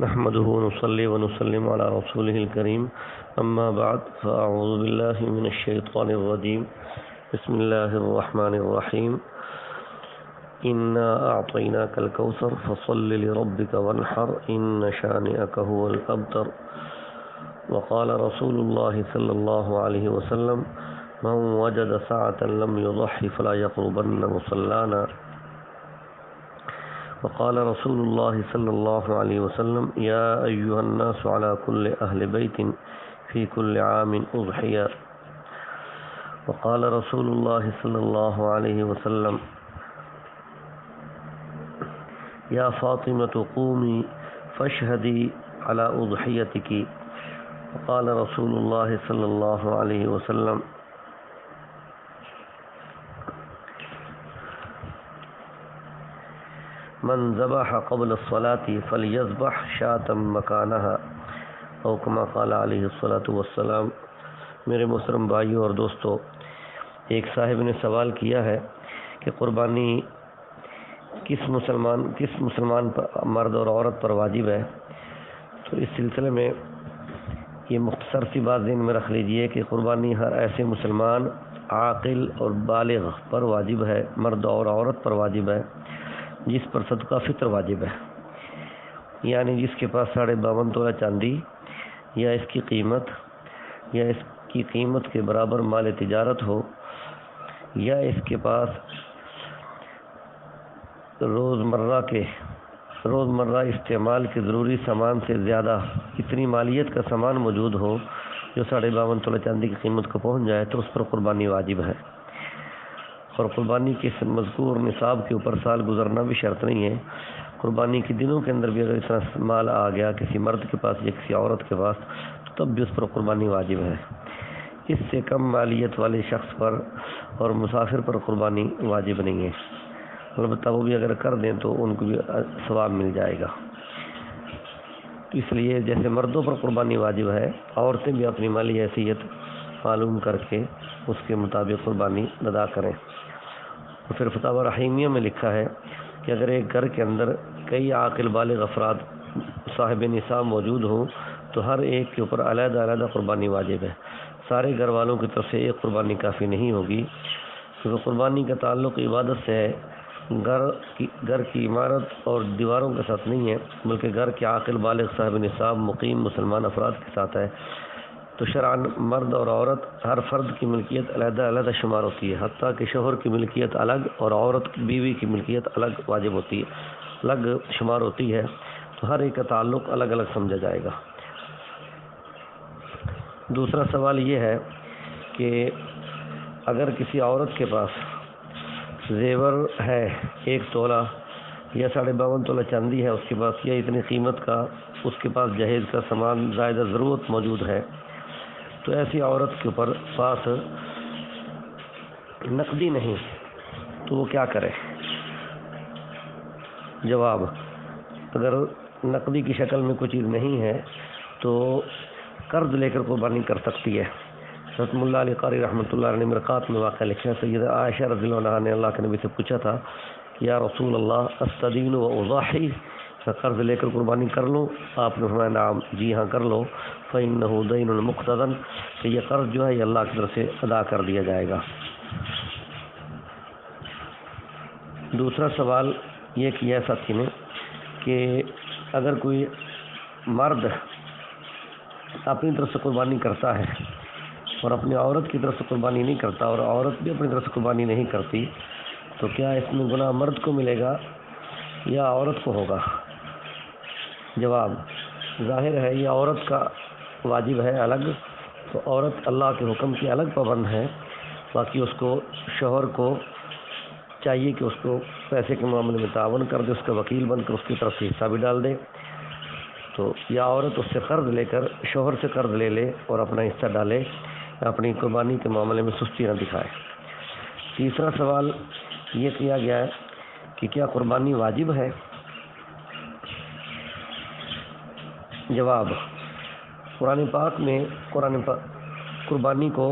نحمده ونصلي ونسلم على رسوله الكريم اما بعد فاعوذ بالله من الشيطان الرجيم بسم الله الرحمن الرحيم انا اعطيناك الكوثر فصل لربك وانحر ان شانئك هو الابتر وقال رسول الله صلى الله عليه وسلم من وجد ساعة لم يضحي فلا يقربن مصلانا وقال رسول الله صلى الله عليه وسلم يا أيها الناس على كل أهل بيت في كل عام أضحية وقال رسول الله صلى الله عليه وسلم يا فاطمة قومي فاشهدي على أضحيتك وقال رسول الله صلى الله عليه وسلم من ذبح قبل الصلاة فليذبح شاة مكانها او کما قال علیہ الصلاۃ والسلام۔ میرے محترم بھائیوں اور دوستو، ایک صاحب نے سوال کیا ہے کہ قربانی کس مسلمان پر، مرد اور عورت پر واجب ہے؟ تو اس سلسلے میں یہ مختصر سی بات ذہن میں رکھ لیجئے کہ قربانی ہر ایسے مسلمان عاقل اور بالغ پر واجب ہے، مرد اور عورت پر واجب ہے جس پر صدقہ فطر واجب ہے، یعنی جس کے پاس 52.5 تولہ چاندی یا اس کی قیمت کے برابر مال تجارت ہو، یا اس کے پاس روزمرہ استعمال کے ضروری سامان سے زیادہ اتنی مالیت کا سامان موجود ہو جو 52.5 تولہ چاندی کی قیمت کو پہنچ جائے تو اس پر قربانی واجب ہے۔ اور قربانی کے مذکور نصاب کے اوپر سال گزرنا بھی شرط نہیں ہے۔ قربانی کے دنوں کے اندر بھی اگر اتنا مال آ گیا کسی مرد کے پاس یا کسی عورت کے پاس تو تب بھی اس پر قربانی واجب ہے۔ اس سے کم مالیت والے شخص پر اور مسافر پر قربانی واجب نہیں ہے، البتہ وہ بھی اگر کر دیں تو ان کو بھی ثواب مل جائے گا۔ اس لیے جیسے مردوں پر قربانی واجب ہے، عورتیں بھی اپنی مالی حیثیت معلوم کر کے اس کے مطابق قربانی ادا کریں۔ اور پھر فتاوی رحیمیہ میں لکھا ہے کہ اگر ایک گھر کے اندر کئی عاقل بالغ افراد صاحب نصاب موجود ہوں تو ہر ایک کے اوپر علیحدہ قربانی واجب ہے۔ سارے گھر والوں کی طرف سے ایک قربانی کافی نہیں ہوگی، کیونکہ قربانی کا تعلق عبادت سے ہے، گھر کی عمارت اور دیواروں کے ساتھ نہیں ہے، بلکہ گھر کے عاقل بالغ صاحب نصاب مقیم مسلمان افراد کے ساتھ ہے۔ تو شرعاً مرد اور عورت ہر فرد کی ملکیت علیحدہ شمار ہوتی ہے، حتیٰ کہ شوہر کی ملکیت الگ اور عورت بیوی کی ملکیت الگ واجب ہوتی ہے، الگ شمار ہوتی ہے، تو ہر ایک کا تعلق الگ سمجھا جائے گا۔ دوسرا سوال یہ ہے کہ اگر کسی عورت کے پاس زیور ہے 1 تولہ یا 52.5 تولہ چاندی ہے اس کے پاس، یا اتنی قیمت کا اس کے پاس جہیز کا سامان زائدہ ضرورت موجود ہے، تو ایسی عورت کے اوپر پاس نقدی نہیں تو وہ کیا کرے؟ جواب: اگر نقدی کی شکل میں کوئی چیز نہیں ہے تو قرض لے کر قربانی کر سکتی ہے۔ حضرت ملا علی قاری رحمۃ اللہ علیہ نے مرقات میں واقعہ لکھا ہے، سیدہ عائشہ رضی اللہ عنہا نے اللہ کے نبی سے پوچھا تھا کہ یا رسول اللہ استدین و اضحی، میں قرض لے کر قربانی کر لوں؟ آپ نے فرمایا نعم، جی ہاں کر لو، فإنه دین مقتضی، کہ یہ قرض جو ہے یہ اللہ کی طرف سے ادا کر دیا جائے گا۔ دوسرا سوال یہ کیا ساتھی نے کہ اگر کوئی مرد اپنی طرف سے قربانی کرتا ہے اور اپنی عورت کی طرف سے قربانی نہیں کرتا اور عورت بھی اپنی طرف سے قربانی نہیں کرتی، تو کیا اس میں گناہ مرد کو ملے گا یا عورت کو ہوگا؟ جواب: ظاہر ہے یہ عورت کا واجب ہے الگ، تو عورت اللہ کے حکم کی الگ پابند ہے، باقی اس کو شوہر کو چاہیے کہ اس کو پیسے کے معاملے میں تعاون کر دے، اس کا وکیل بن کر اس کی طرف سے حصہ بھی ڈال دے، تو یا عورت اس سے قرض لے کر شوہر سے قرض لے لے اور اپنا حصہ ڈالے، اپنی قربانی کے معاملے میں سستی نہ دکھائے۔ تیسرا سوال یہ کیا گیا ہے کہ کیا قربانی واجب ہے؟ جواب: قرآن پاک میں قربانی کو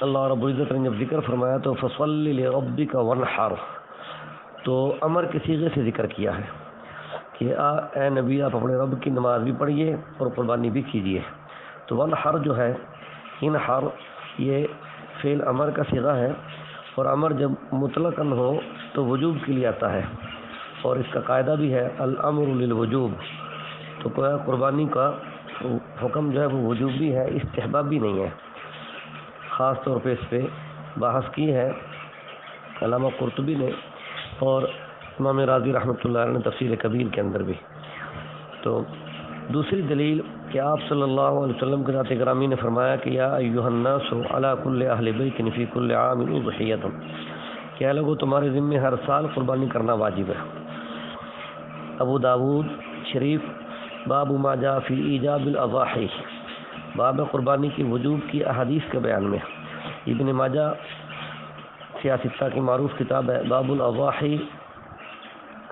اللہ رب العزت نے جب ذکر فرمایا تو فصلی لربک وانحر، تو امر کے صیغے سے ذکر کیا ہے، کہ اے نبی آپ اپنے رب کی نماز بھی پڑھیے اور قربانی بھی کیجیے۔ تو ونحر جو ہے، انحر یہ فعل امر کا صیغہ ہے، اور امر جب مطلقاً ہو تو وجوب کے لیے آتا ہے، اور اس کا قاعدہ بھی ہے الامر للوجوب۔ تو قربانی کا حکم جو ہے وہ وجوب بھی ہے، استحباب بھی نہیں ہے۔ خاص طور پہ اس پہ بحث کی ہے علامہ قرطبی نے اور امام رازی رحمۃ اللہ علیہ نے تفسیر کبیر کے اندر بھی۔ تو دوسری دلیل کہ آپ صلی اللہ علیہ وسلم کے ذات گرامی نے فرمایا کہ یا ایھا الناس علی کل اہل بیت فی کل عام اضحیۃ، کہ اے لوگو تمہارے ذمہ ہر سال قربانی کرنا واجب ہے۔ ابو داود شریف باب ما جاء فی ایجاب الاضاحی، باب قربانی کی وجوب کی احادیث کے بیان میں۔ ابن ماجہ سیاستہ کی معروف کتاب ہے باب الاضاحی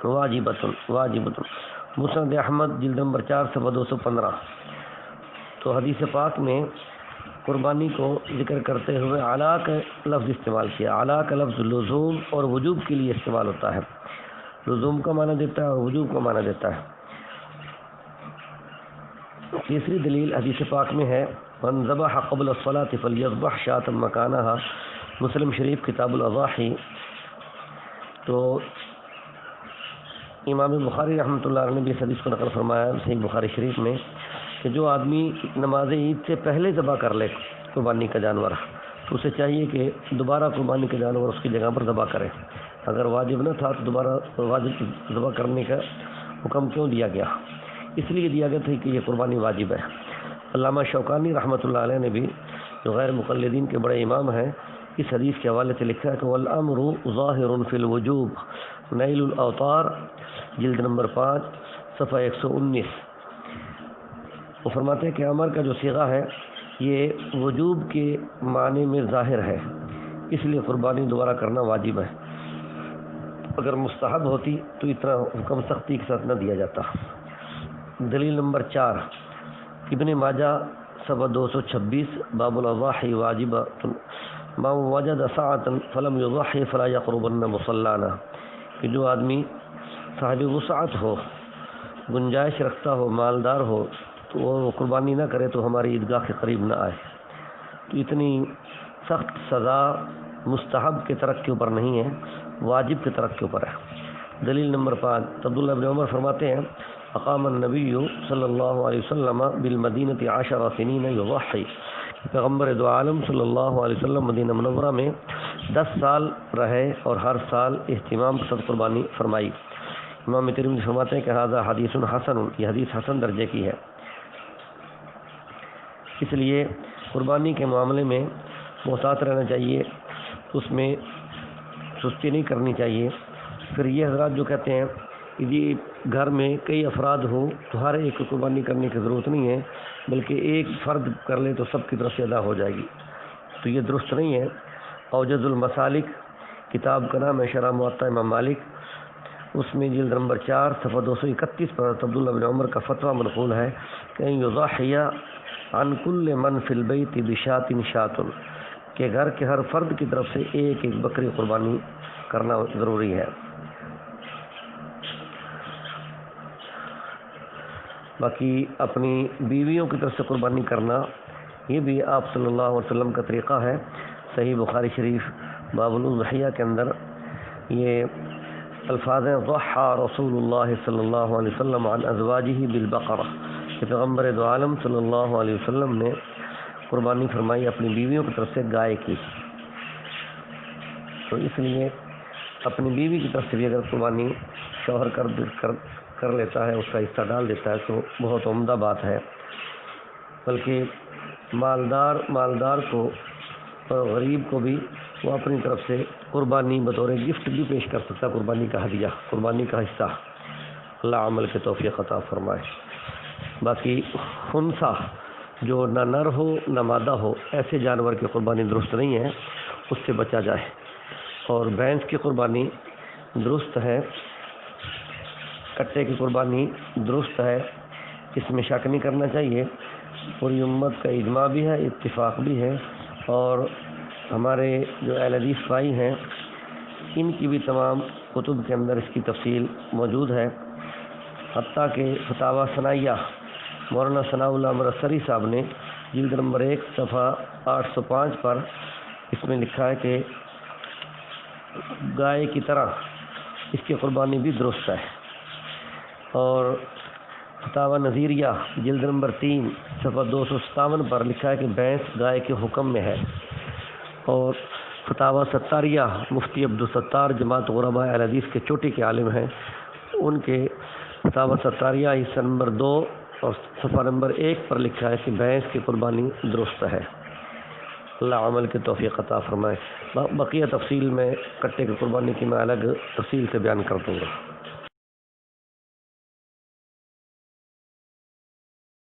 واجبۃ، مسند احمد جلد نمبر 4 صفحہ 215۔ تو حدیث پاک میں قربانی کو ذکر کرتے ہوئے علا کا لفظ استعمال کیا۔ علا کا لفظ لزوم اور وجوب کے لیے استعمال ہوتا ہے، لزوم کا معنی دیتا ہے اور وجوب کا معنی دیتا ہے۔ تیسری دلیل حدیث پاک میں ہے من ذبح قبل الصلاۃ فلیذبح شاۃ مکانہا، مسلم شریف کتاب الاضاحی۔ تو امام بخاری رحمۃ اللہ علیہ نے بھی اس حدیث کو نقل فرمایا صحیح بخاری شریف میں کہ جو آدمی نماز عید سے پہلے ذبح کر لے قربانی کا جانور، تو اسے چاہیے کہ دوبارہ قربانی کا جانور اس کی جگہ پر ذبح کرے۔ اگر واجب نہ تھا تو دوبارہ واجب ذبح کرنے کا حکم کیوں دیا گیا؟ اس لیے دیا گیا تھا کہ یہ قربانی واجب ہے۔ علامہ شوکانی رحمۃ اللہ علیہ نے بھی جو غیر مقلدین کے بڑے امام ہیں، اس حدیث کے حوالے سے لکھا ہے کہ والامر ظاہر فی الوجوب، نیل الاوطار جلد نمبر 5 صفحہ 119۔ وہ فرماتے ہیں کہ امر کا جو صیغہ ہے یہ وجوب کے معنی میں ظاہر ہے، اس لیے قربانی دوبارہ کرنا واجب ہے۔ اگر مستحب ہوتی تو اتنا حکم سختی کے ساتھ نہ دیا جاتا۔ دلیل نمبر 4 ابن ماجہ صفحہ 226 باب الاضاحی واجبۃ ما وجد سعۃ فلم یضحی فلا یقربن مصلانا، کہ جو آدمی صاحب وسعت ہو، گنجائش رکھتا ہو، مالدار ہو، تو وہ قربانی نہ کرے تو ہماری عیدگاہ کے قریب نہ آئے۔ تو اتنی سخت سزا مستحب کے ترک کے اوپر نہیں ہے، واجب کے ترک کے اوپر ہے۔ دلیل نمبر 5 عبداللہ بن عمر فرماتے ہیں اقام النبی صلی اللہ علیہ وسلم بالمدینۃ 10 سنین یضحی، پیغمبر دو عالم صلی اللہ علیہ وسلم مدینہ منورہ میں 10 سال رہے اور ہر سال اہتمام کے ساتھ قربانی فرمائی۔ امام ترمذی فرماتے ہیں کہ ھذا حدیث حسن، یہ حدیث حسن درجے کی ہے۔ اس لیے قربانی کے معاملے میں محتاط رہنا چاہیے، اس میں سستی نہیں کرنی چاہیے۔ پھر یہ حضرات جو کہتے ہیں یہ گھر میں کئی افراد ہوں تو ہر ایک کو قربانی کرنے کی ضرورت نہیں ہے، بلکہ ایک فرد کر لے تو سب کی طرف سے ادا ہو جائے گی، تو یہ درست نہیں ہے۔ اوجز المسالک کتاب کا نام ہے شرح موطا امام مالک، اس میں جلد نمبر 4 صفحہ 231 پر عبداللہ بن عمر کا فتویٰ منقول ہے کہ یضحی عن کل من فی البیت بشاۃ شاۃ، کہ گھر کے ہر فرد کی طرف سے ایک ایک بکری قربانی کرنا ضروری ہے۔ باقی اپنی بیویوں کی طرف سے قربانی کرنا یہ بھی آپ صلی اللہ علیہ وسلم کا طریقہ ہے۔ صحیح بخاری شریف باب الاضحیہ کے اندر یہ الفاظ ہیں ضحى رسول اللہ صلی اللہ علیہ وسلم عن ازواجہ بالبقرہ، کہ پیغمبر دو عالم صلی اللہ علیہ وسلم نے قربانی فرمائی اپنی بیویوں کی طرف سے گائے کی۔ تو اس لیے اپنی بیوی کی طرف سے بھی اگر قربانی شوہر کر لیتا ہے، اس کا حصہ ڈال دیتا ہے تو بہت عمدہ بات ہے۔ بلکہ مالدار کو اور غریب کو بھی وہ اپنی طرف سے قربانی بطور گفٹ بھی پیش کر سکتا ہے، قربانی کا ہدیہ، قربانی کا حصہ۔ اللہ عمل کے توفیق عطا فرمائے۔ باقی خنثی جو نہ نر ہو نہ مادہ ہو، ایسے جانور کی قربانی درست نہیں ہے، اس سے بچا جائے۔ اور بھینس کی قربانی درست ہے، کٹے کی قربانی درست ہے، اس میں شک نہیں کرنا چاہیے۔ پوری امت کا اجماع بھی ہے، اتفاق بھی ہے، اور ہمارے جو اہل حدیث بھائی ہیں ان کی بھی تمام کتب کے اندر اس کی تفصیل موجود ہے۔ حتیٰ کہ فتاوی ثنائیہ مولانا ثناء اللہ مرسری صاحب نے جلد نمبر 1 صفحہ 805 پر اس میں لکھا ہے کہ گائے کی طرح اس کی قربانی بھی درست ہے، اور فتاوی نظیریہ جلد نمبر 3 صفحہ 257 پر لکھا ہے کہ بھینس گائے کے حکم میں ہے، اور فتاوی ستاریہ مفتی عبدالستار جماعت غرباء اہل حدیث کے چوٹی کے عالم ہیں، ان کے فتاوی ستاریہ حصہ نمبر 2 اور صفحہ نمبر 1 پر لکھا ہے کہ بھینس کی قربانی درست ہے۔ اللہ عمل کے توفیق عطا فرمائے۔ بقیہ تفصیل میں کٹے کی قربانی کی میں الگ تفصیل سے بیان کر دوں گا۔